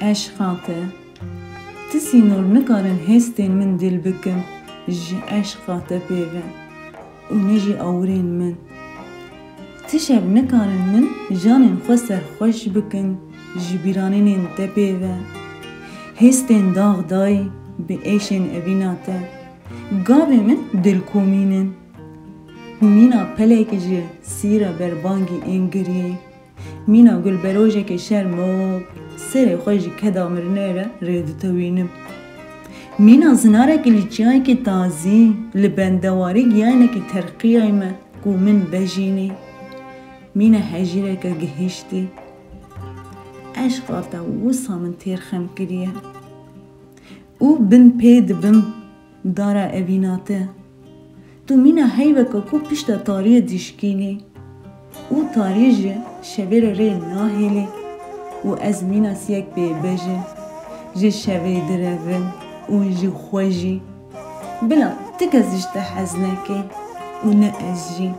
عشقاته تسینور نکارن هستین من دل بکن جی عشقاته پیوه و نجی آورین من تشب نکارن من جانین خو سرخوش بکن جی بیرانین te پیوه هستین داغ دای به ایشین اویناته گاوی من دل کومینن مینا پلیک جی سیرا بربانگی انگریه مینا گل بروجه که شرموب سر خوشی کدامرنه را ردتوینم مینا زناره که لیچیای که تازی لبندواری گیانه که ترقیای ما کو من بجینی مینا حجیره که گهشتی عشقاتا وصا من تیرخم کریه او بن پید بم دارا اویناته تو مینا هیوه که کو پشتا تاریه دیشکینی او تاریه شویر ری ناهیلی و از مینا سیک بی بجه جه شوی درون و جه خوشی بلا تکزشت حزنکی و نه ازجی